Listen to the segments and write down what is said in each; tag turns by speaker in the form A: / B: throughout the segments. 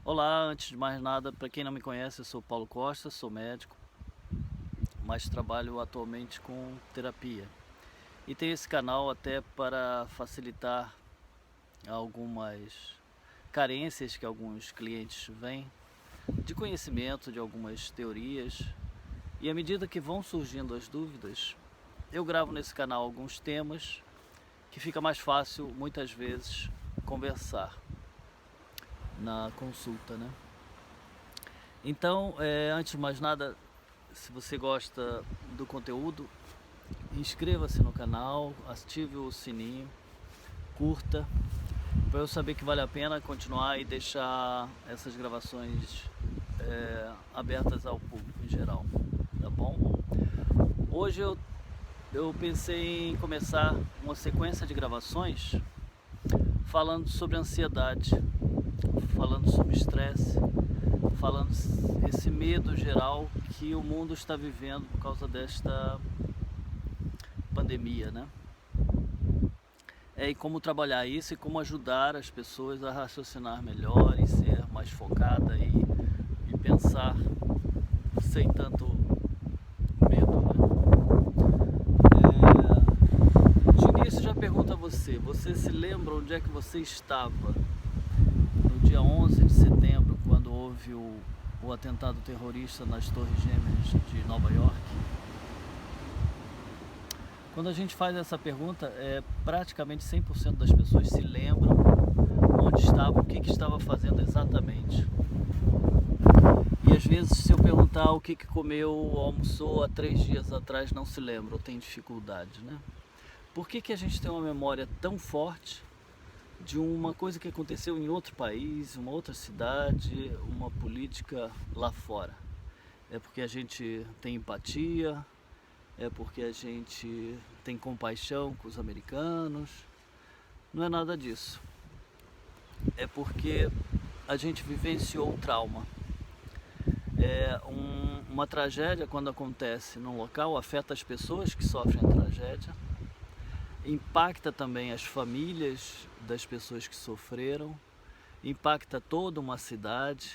A: Olá, antes de mais nada, para quem não me conhece, eu sou Paulo Costa, sou médico, mas trabalho atualmente com terapia. E tenho esse canal até para facilitar algumas carências que alguns clientes vêm, de conhecimento de algumas teorias. E à medida que vão surgindo as dúvidas, eu gravo nesse canal alguns temas que fica mais fácil, muitas vezes, conversar na consulta, né? Então, antes de mais nada, se você gosta do conteúdo, inscreva-se no canal, ative o sininho, curta, para eu saber que vale a pena continuar e deixar essas gravações abertas ao público em geral, tá bom? Hoje eu pensei em começar uma sequência de gravações falando sobre ansiedade, falando sobre estresse, falando esse medo geral que o mundo está vivendo por causa desta pandemia, né? E como trabalhar isso e como ajudar as pessoas a raciocinar melhor e ser mais focada e pensar sem tanto medo, né? De início já pergunto a você se lembra onde é que você estava no dia 11 de setembro, quando houve o atentado terrorista nas Torres Gêmeas de Nova York? Quando a gente faz essa pergunta, praticamente 100% das pessoas se lembram onde estava, o que estava fazendo exatamente. E às vezes, se eu perguntar o que comeu ou almoçou há 3 dias atrás, não se lembra ou tem dificuldade, né? Por que a gente tem uma memória tão forte de uma coisa que aconteceu em outro país, uma outra cidade, uma política lá fora? É porque a gente tem empatia? É porque a gente tem compaixão com os americanos? Não é nada disso. É porque a gente vivenciou o trauma. Uma tragédia, quando acontece num local, afeta as pessoas que sofrem a tragédia, impacta também as famílias das pessoas que sofreram, impacta toda uma cidade.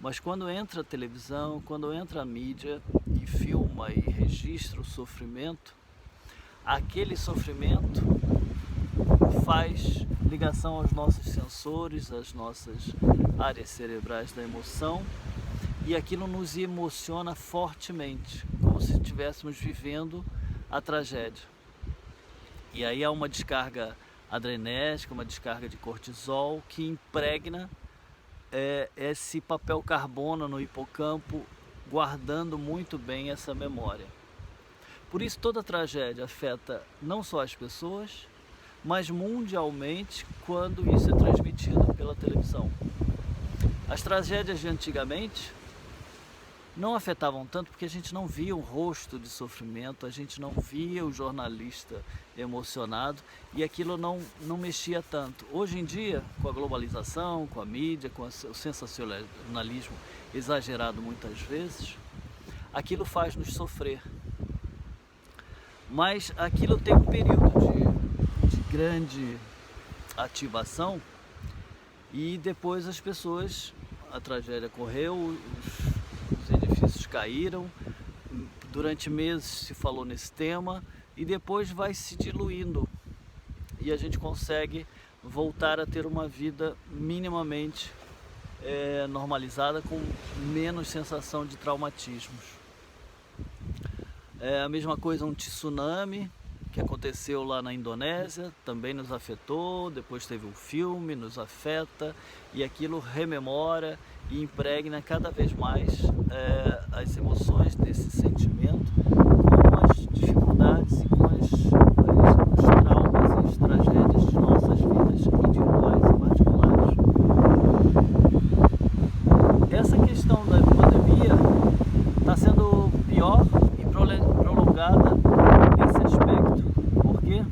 A: Mas quando entra a televisão, quando entra a mídia e filma e registra o sofrimento, aquele sofrimento faz ligação aos nossos sensores, às nossas áreas cerebrais da emoção, e aquilo nos emociona fortemente, como se estivéssemos vivendo a tragédia. E aí há uma descarga adrenérgica, uma descarga de cortisol que impregna esse papel carbono no hipocampo, guardando muito bem essa memória. Por isso toda tragédia afeta não só as pessoas, mas mundialmente quando isso é transmitido pela televisão. As tragédias de antigamente não afetavam tanto porque a gente não via o rosto de sofrimento, a gente não via o jornalista emocionado e aquilo não mexia tanto. Hoje em dia, com a globalização, com a mídia, com o sensacionalismo exagerado muitas vezes, aquilo faz nos sofrer. Mas aquilo tem um período de grande ativação e depois as pessoas, a tragédia correu, os edifícios caíram, durante meses se falou nesse tema e depois vai se diluindo e a gente consegue voltar a ter uma vida minimamente normalizada, com menos sensação de traumatismos. A mesma coisa um tsunami que aconteceu lá na Indonésia, também nos afetou, depois teve um filme, nos afeta, e aquilo rememora e impregna cada vez mais as emoções desse sentimento, com as dificuldades e com os traumas e as tragédias de nossas vidas individuais e particulares. Essa questão da pandemia está sendo pior e prolongada nesse aspecto. Por quê?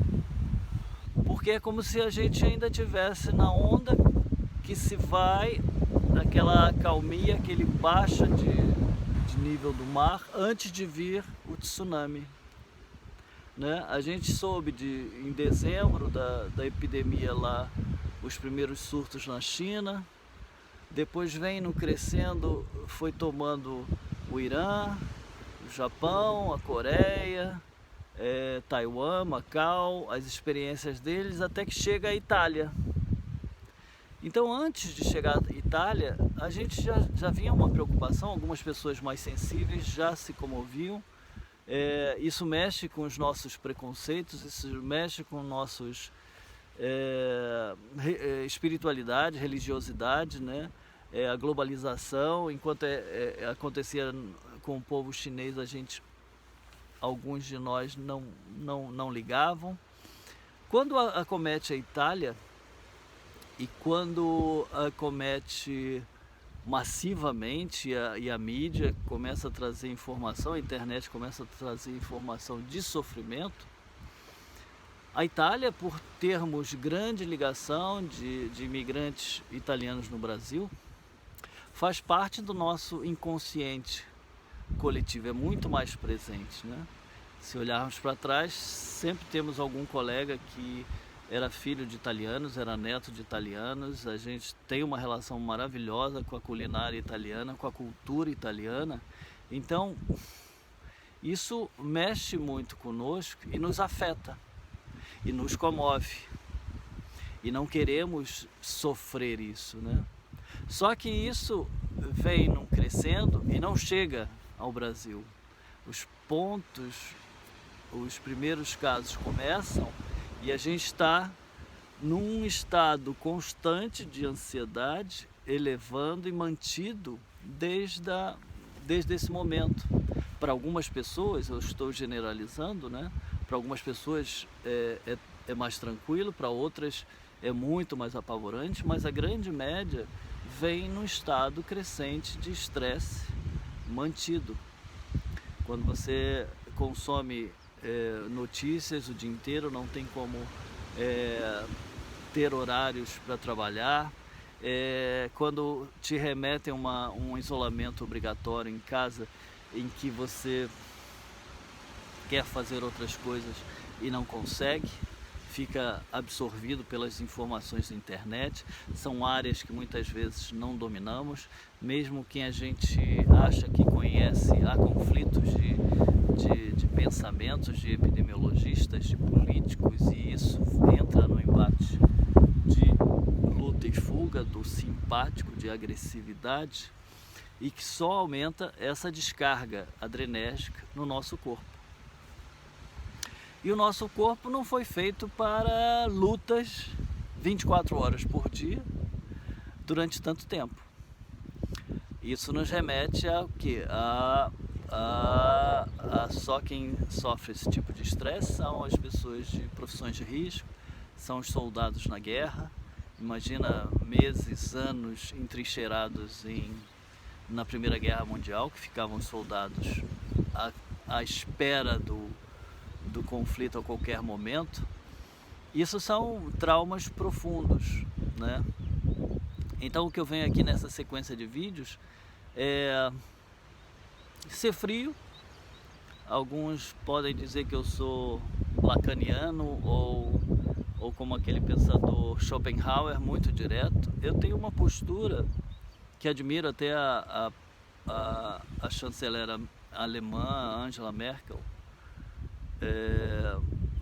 A: Porque é como se a gente ainda estivesse na onda que se vai, naquela calmia, aquele baixa de nível do mar antes de vir o tsunami, né? A gente soube em dezembro da epidemia lá, os primeiros surtos na China, depois vem no crescendo, foi tomando o Irã, o Japão, a Coreia, Taiwan, Macau, as experiências deles, até que chega a Itália. Então, antes de chegar à Itália, a gente já vinha uma preocupação, algumas pessoas mais sensíveis já se comoviam. Isso mexe com os nossos preconceitos, isso mexe com nossos espiritualidade, religiosidade, né? A globalização. Enquanto acontecia com o povo chinês, alguns de nós não ligavam. Quando acomete a Itália, e quando acomete massivamente e a mídia começa a trazer informação, a internet começa a trazer informação de sofrimento, a Itália, por termos grande ligação de imigrantes italianos no Brasil, faz parte do nosso inconsciente coletivo, é muito mais presente, né? Se olharmos para trás, sempre temos algum colega que era filho de italianos, era neto de italianos. A gente tem uma relação maravilhosa com a culinária italiana, com a cultura italiana. Então, isso mexe muito conosco e nos afeta, e nos comove. E não queremos sofrer isso, né? Só que isso vem num crescendo e não chega ao Brasil. Os primeiros casos começam e a gente está num estado constante de ansiedade, elevando e mantido desde esse momento. Para algumas pessoas, eu estou generalizando, né? Para algumas pessoas é mais tranquilo, para outras é muito mais apavorante, mas a grande média vem num estado crescente de estresse mantido. Quando você consome notícias o dia inteiro, não tem como ter horários para trabalhar, quando te remetem a um isolamento obrigatório em casa, em que você quer fazer outras coisas e não consegue, fica absorvido pelas informações da internet. São áreas que muitas vezes não dominamos, mesmo quem a gente acha que conhece. Há conflitos de pensamentos, de epidemiologistas, de políticos, e isso entra no embate de luta e fuga, do simpático, de agressividade, e que só aumenta essa descarga adrenérgica no nosso corpo. E o nosso corpo não foi feito para lutas 24 horas por dia durante tanto tempo. Isso nos remete ao quê? Só quem sofre esse tipo de estresse são as pessoas de profissões de risco, são os soldados na guerra. Imagina meses, anos entrincheirados na Primeira Guerra Mundial, que ficavam soldados à espera do conflito a qualquer momento. Isso são traumas profundos, né? Então, o que eu venho aqui nessa sequência de vídeos é ser frio. Alguns podem dizer que eu sou lacaniano ou como aquele pensador Schopenhauer, muito direto. Eu tenho uma postura que admiro até a chanceler alemã Angela Merkel,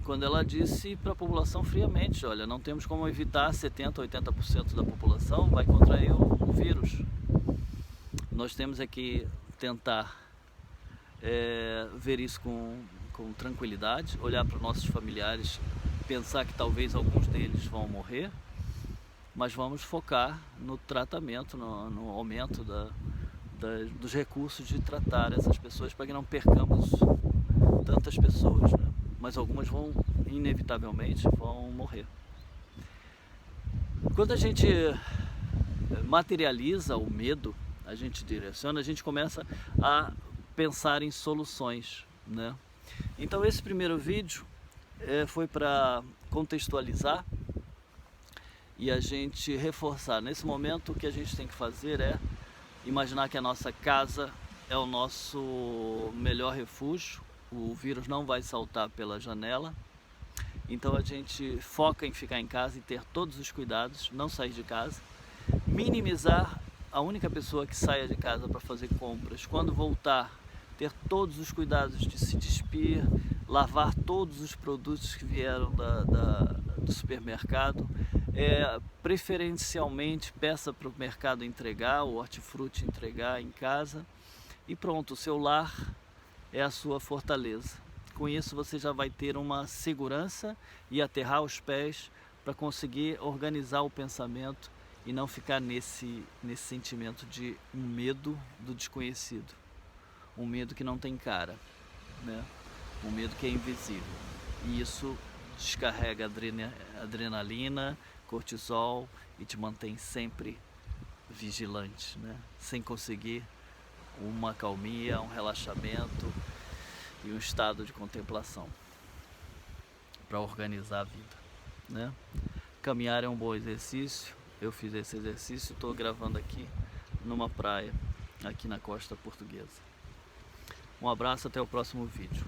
A: quando ela disse para a população friamente: olha, não temos como evitar 70%, 80% da população vai contrair o vírus. Nós temos que tentar ver isso com tranquilidade, olhar para nossos familiares, pensar que talvez alguns deles vão morrer, mas vamos focar no tratamento, no aumento dos recursos de tratar essas pessoas, para que não percamos tantas pessoas, né? Mas algumas inevitavelmente vão morrer. Quando a gente materializa o medo, a gente direciona, a gente começa a pensar em soluções, né? Então, esse primeiro vídeo foi para contextualizar e a gente reforçar. Nesse momento, o que a gente tem que fazer é imaginar que a nossa casa é o nosso melhor refúgio. O vírus não vai saltar pela janela, então a gente foca em ficar em casa e ter todos os cuidados, não sair de casa, minimizar a única pessoa que saia de casa para fazer compras, quando voltar, ter todos os cuidados de se despir, lavar todos os produtos que vieram do supermercado, preferencialmente peça para o mercado entregar, o hortifruti entregar em casa, e pronto, o seu lar é a sua fortaleza. Com isso você já vai ter uma segurança e aterrar os pés para conseguir organizar o pensamento e não ficar nesse sentimento de um medo do desconhecido, um medo que não tem cara, né? Um medo que é invisível. E isso descarrega adrenalina, cortisol e te mantém sempre vigilante, né? Sem conseguir uma calmia, um relaxamento e um estado de contemplação para organizar a vida, né? Caminhar é um bom exercício. Eu fiz esse exercício, estou gravando aqui numa praia, aqui na costa portuguesa. Um abraço, até o próximo vídeo.